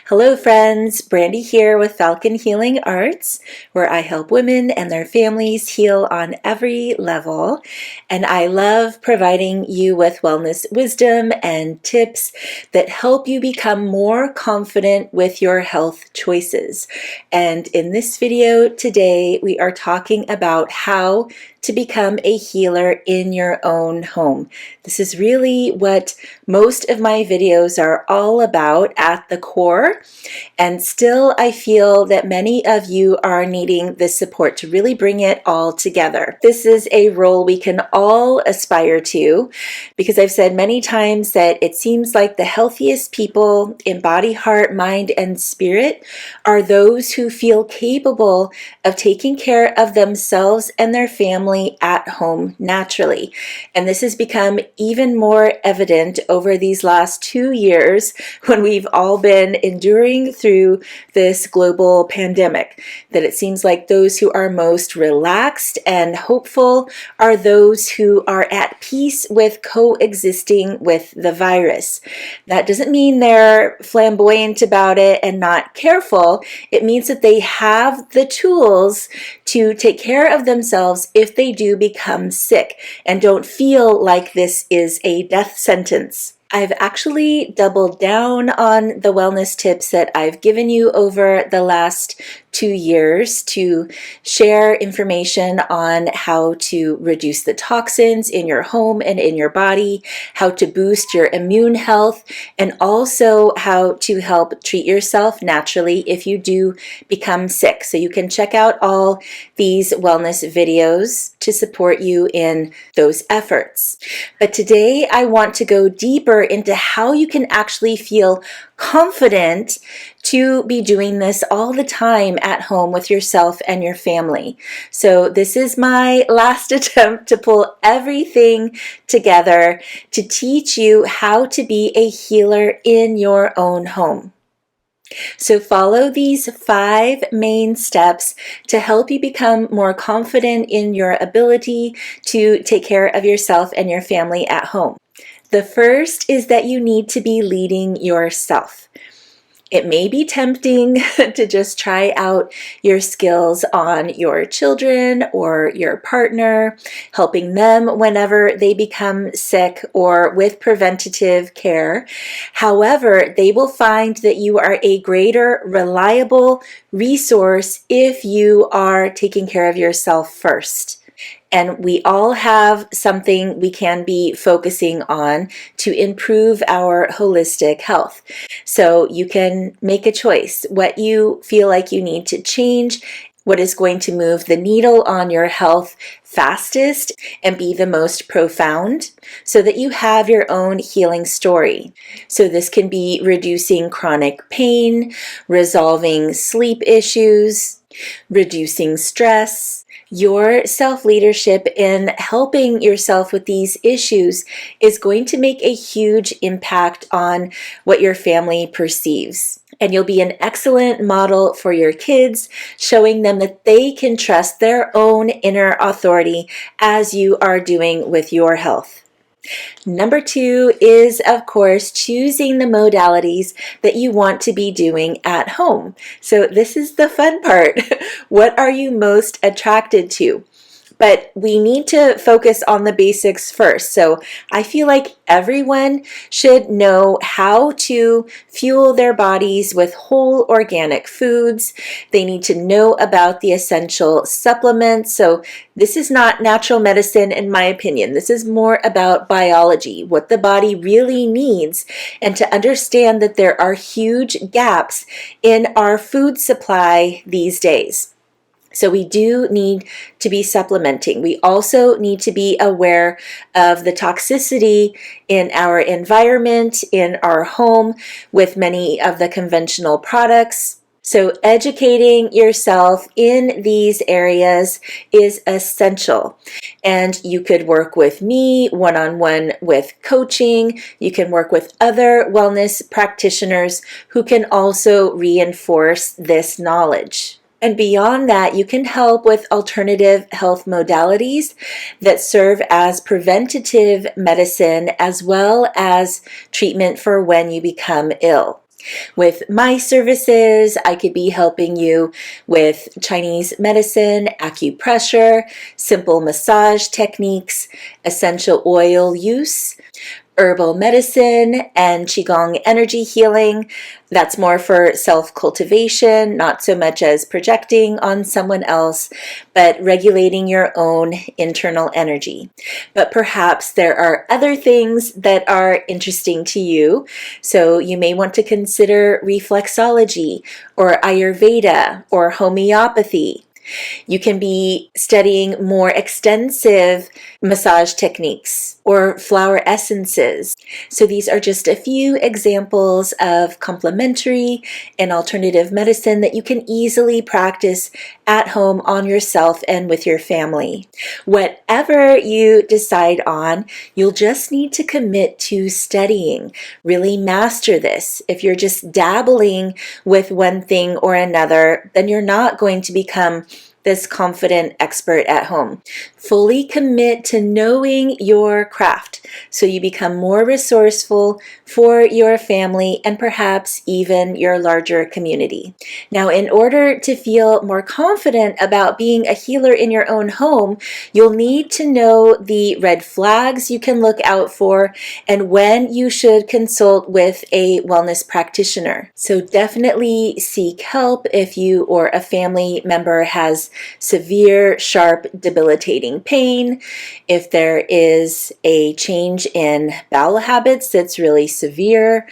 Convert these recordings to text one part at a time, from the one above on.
Hello friends, Brandy here with Falcon Healing Arts, where I help women and their families heal on every level. And I love providing you with wellness wisdom and tips that help you become more confident with your health choices. And in this video today, we are talking about how to become a healer in your own home. This is really what most of my videos are all about at the core. And still, I feel that many of you are needing this support to really bring it all together. This is a role we can all aspire to, because I've said many times that it seems like the healthiest people in body, heart, mind, and spirit are those who feel capable of taking care of themselves and their family at home naturally. And this has become even more evident over these last 2 years when we've all been enduring through this global pandemic, that it seems like those who are most relaxed and hopeful are those who are at peace with coexisting with the virus. That doesn't mean they're flamboyant about it and not careful. It means that they have the tools to take care of themselves if they do become sick and don't feel like this is a death sentence. I've actually doubled down on the wellness tips that I've given you over the last 2 years to share information on how to reduce the toxins in your home and in your body, how to boost your immune health, and also how to help treat yourself naturally if you do become sick. So you can check out all these wellness videos to support you in those efforts. But today I want to go deeper into how you can actually feel confident to be doing this all the time at home with yourself and your family. So this is my last attempt to pull everything together to teach you how to be a healer in your own home. So follow these 5 main steps to help you become more confident in your ability to take care of yourself and your family at home. The first is that you need to be leading yourself. It may be tempting to just try out your skills on your children or your partner, helping them whenever they become sick or with preventative care. However, they will find that you are a greater, reliable resource if you are taking care of yourself first. And we all have something we can be focusing on to improve our holistic health. So you can make a choice what you feel like you need to change, what is going to move the needle on your health fastest and be the most profound, so that you have your own healing story. So this can be reducing chronic pain, resolving sleep issues, reducing stress. Your self-leadership in helping yourself with these issues is going to make a huge impact on what your family perceives. And you'll be an excellent model for your kids, showing them that they can trust their own inner authority as you are doing with your health. Number 2 is, of course, choosing the modalities that you want to be doing at home. So this is the fun part. What are you most attracted to? But we need to focus on the basics first. So I feel like everyone should know how to fuel their bodies with whole organic foods. They need to know about the essential supplements. So this is not natural medicine, in my opinion. This is more about biology, what the body really needs, and to understand that there are huge gaps in our food supply these days. So we do need to be supplementing. We also need to be aware of the toxicity in our environment, in our home, with many of the conventional products. So educating yourself in these areas is essential. And you could work with me one-on-one with coaching. You can work with other wellness practitioners who can also reinforce this knowledge. And beyond that, you can help with alternative health modalities that serve as preventative medicine as well as treatment for when you become ill. With my services, I could be helping you with Chinese medicine, acupressure, simple massage techniques, essential oil use, herbal medicine, and Qigong energy healing. That's more for self-cultivation, not so much as projecting on someone else, but regulating your own internal energy. But perhaps there are other things that are interesting to you. So you may want to consider reflexology or Ayurveda or homeopathy. You can be studying more extensive massage techniques or flower essences. So these are just a few examples of complementary and alternative medicine that you can easily practice at home on yourself and with your family. Whatever you decide on, you'll just need to commit to studying. Really master this. If you're just dabbling with one thing or another, then you're not going to become this confident expert at home. Fully commit to knowing your craft so you become more resourceful for your family and perhaps even your larger community. Now, in order to feel more confident about being a healer in your own home, you'll need to know the red flags you can look out for and when you should consult with a wellness practitioner. So definitely seek help if you or a family member has severe, sharp, debilitating pain, if there is a change in bowel habits that's really severe,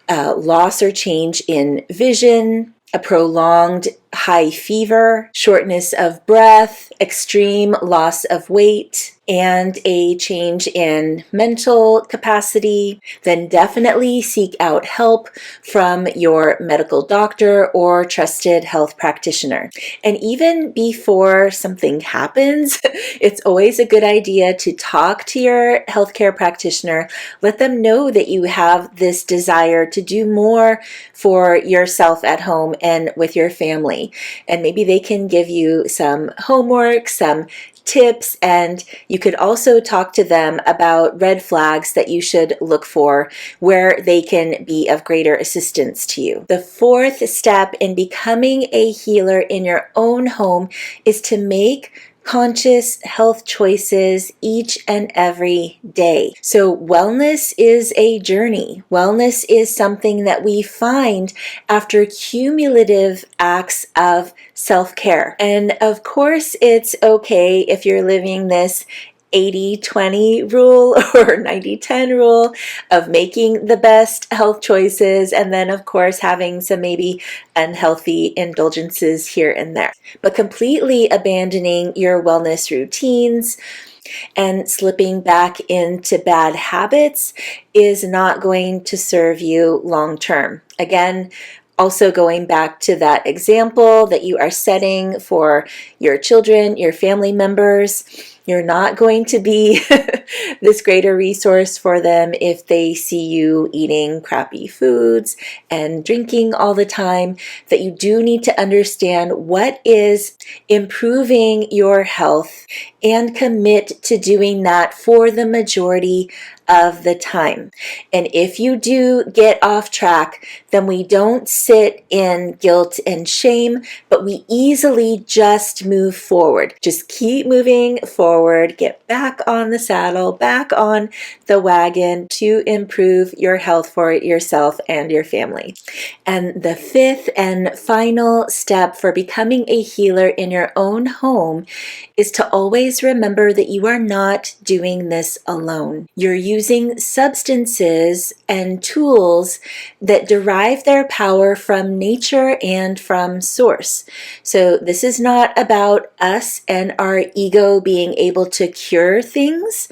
loss or change in vision, a prolonged high fever, shortness of breath, extreme loss of weight, and a change in mental capacity, then definitely seek out help from your medical doctor or trusted health practitioner. And even before something happens, it's always a good idea to talk to your healthcare practitioner. Let them know that you have this desire to do more for yourself at home and with your family. And maybe they can give you some homework, some tips, and you could also talk to them about red flags that you should look for where they can be of greater assistance to you. The fourth step in becoming a healer in your own home is to make conscious health choices each and every day. So wellness is a journey. Wellness is something that we find after cumulative acts of self-care. And of course, it's okay if you're living this 80-20 rule or 90-10 rule of making the best health choices and then of course having some maybe unhealthy indulgences here and there. But completely abandoning your wellness routines and slipping back into bad habits is not going to serve you long term. Again, also going back to that example that you are setting for your children, your family members, you're not going to be this greater resource for them if they see you eating crappy foods and drinking all the time, that you do need to understand what is improving your health and commit to doing that for the majority of the time. And if you do get off track, then we don't sit in guilt and shame, but we easily just move forward. Just keep moving forward, get back on the saddle, back on the wagon to improve your health for yourself and your family. And the fifth and final step for becoming a healer in your own home is to always remember that you are not doing this alone. You're using substances and tools that derive their power from nature and from source. So this is not about us and our ego being able to cure things.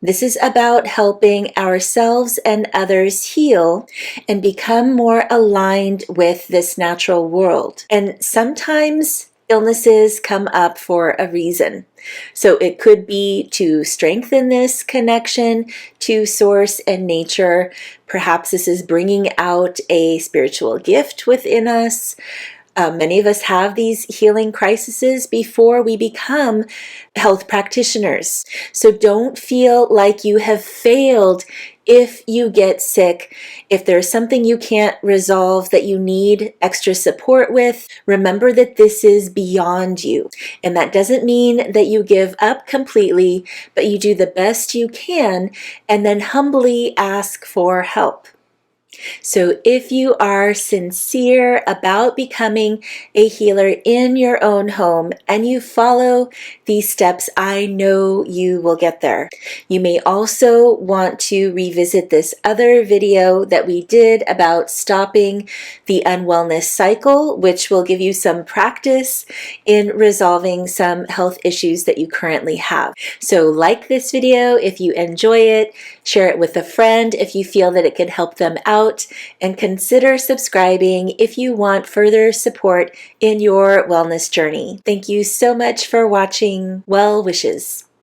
This is about helping ourselves and others heal and become more aligned with this natural world. And sometimes illnesses come up for a reason. So it could be to strengthen this connection to source and nature. Perhaps this is bringing out a spiritual gift within us. Many of us have these healing crises before we become health practitioners. So don't feel like you have failed if you get sick, if there's something you can't resolve that you need extra support with, remember that this is beyond you. And that doesn't mean that you give up completely, but you do the best you can and then humbly ask for help. So if you are sincere about becoming a healer in your own home and you follow these steps, I know you will get there. You may also want to revisit this other video that we did about stopping the unwellness cycle, which will give you some practice in resolving some health issues that you currently have. So like this video if you enjoy it, share it with a friend if you feel that it could help them out, and consider subscribing if you want further support in your wellness journey. Thank you so much for watching. Well wishes.